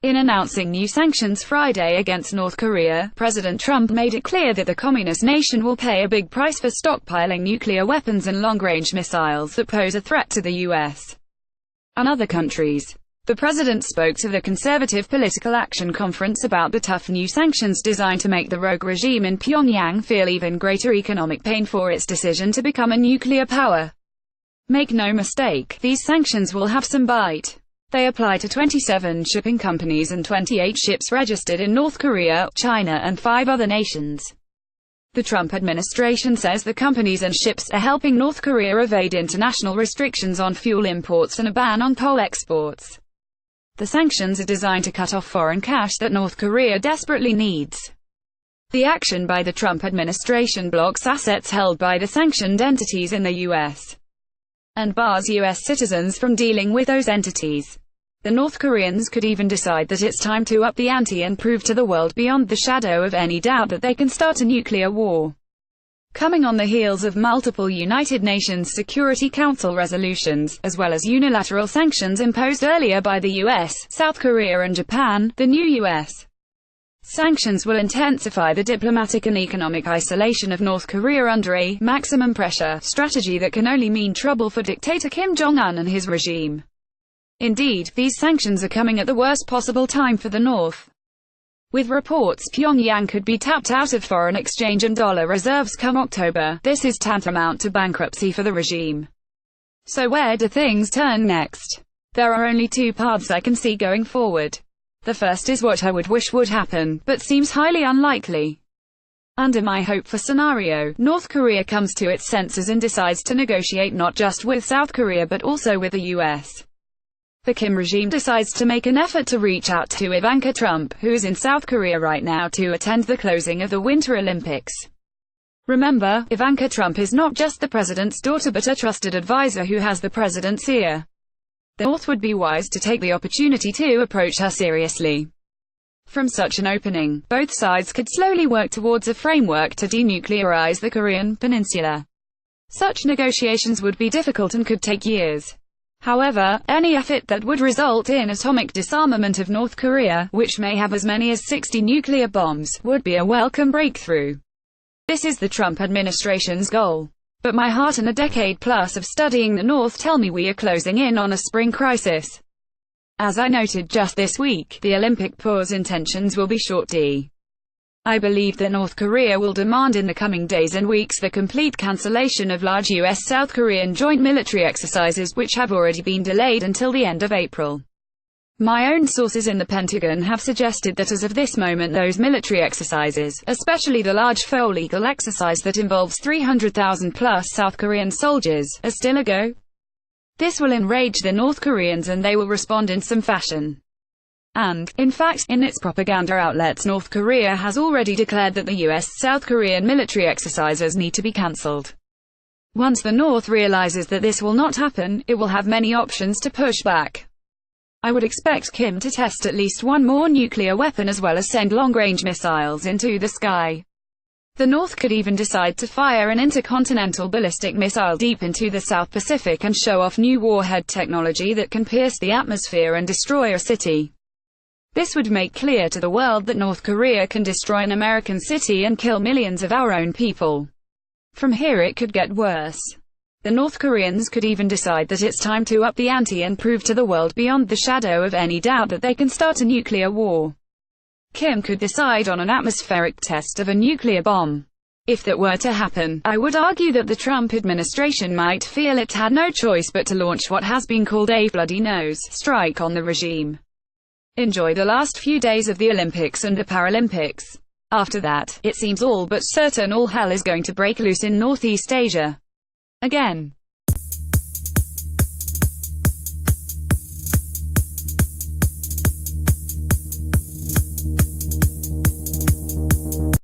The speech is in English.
In announcing new sanctions Friday against North Korea, President Trump made it clear that the communist nation will pay a big price for stockpiling nuclear weapons and long-range missiles that pose a threat to the U.S. and other countries. The president spoke to the Conservative Political Action Conference about the tough new sanctions designed to make the rogue regime in Pyongyang feel even greater economic pain for its decision to become a nuclear power. Make no mistake, these sanctions will have some bite. They apply to 27 shipping companies and 28 ships registered in North Korea, China and 5 other nations. The Trump administration says the companies and ships are helping North Korea evade international restrictions on fuel imports and a ban on coal exports. The sanctions are designed to cut off foreign cash that North Korea desperately needs. The action by the Trump administration blocks assets held by the sanctioned entities in the U.S. and bars U.S. citizens from dealing with those entities. The North Koreans could even decide that it's time to up the ante and prove to the world beyond the shadow of any doubt that they can start a nuclear war. Coming on the heels of multiple United Nations Security Council resolutions, as well as unilateral sanctions imposed earlier by the US, South Korea and Japan, the new U.S. sanctions will intensify the diplomatic and economic isolation of North Korea under a maximum pressure strategy that can only mean trouble for dictator Kim Jong-un and his regime. Indeed, these sanctions are coming at the worst possible time for the North. With reports Pyongyang could be tapped out of foreign exchange and dollar reserves come October, this is tantamount to bankruptcy for the regime. So where do things turn next? There are only 2 paths I can see going forward. The first is what I would wish would happen, but seems highly unlikely. Under my hope-for scenario, North Korea comes to its senses and decides to negotiate not just with South Korea but also with the U.S. The Kim regime decides to make an effort to reach out to Ivanka Trump, who is in South Korea right now to attend the closing of the Winter Olympics. Remember, Ivanka Trump is not just the president's daughter but a trusted advisor who has the president's ear. The North would be wise to take the opportunity to approach her seriously. From such an opening, both sides could slowly work towards a framework to denuclearize the Korean peninsula. Such negotiations would be difficult and could take years. However, any effort that would result in atomic disarmament of North Korea, which may have as many as 60 nuclear bombs, would be a welcome breakthrough. This is the Trump administration's goal. But my heart and a decade plus of studying the North tell me we are closing in on a spring crisis. As I noted just this week, the Olympic pause intentions will be short-d. I believe that North Korea will demand in the coming days and weeks the complete cancellation of large U.S.-South Korean joint military exercises which have already been delayed until the end of April. My own sources in the Pentagon have suggested that as of this moment those military exercises, especially the large full-legal exercise that involves 300,000 plus South Korean soldiers, are still a go. This will enrage the North Koreans and they will respond in some fashion. And, in fact, in its propaganda outlets North Korea has already declared that the U.S.-South Korean military exercises need to be cancelled. Once the North realizes that this will not happen, it will have many options to push back. I would expect Kim to test at least one more nuclear weapon as well as send long-range missiles into the sky. The North could even decide to fire an intercontinental ballistic missile deep into the South Pacific and show off new warhead technology that can pierce the atmosphere and destroy a city. This would make clear to the world that North Korea can destroy an American city and kill millions of our own people. From here it could get worse. The North Koreans could even decide that it's time to up the ante and prove to the world beyond the shadow of any doubt that they can start a nuclear war. Kim could decide on an atmospheric test of a nuclear bomb. If that were to happen, I would argue that the Trump administration might feel it had no choice but to launch what has been called a bloody nose strike on the regime. Enjoy the last few days of the Olympics and the Paralympics. After that, it seems all but certain all hell is going to break loose in Northeast Asia. Again.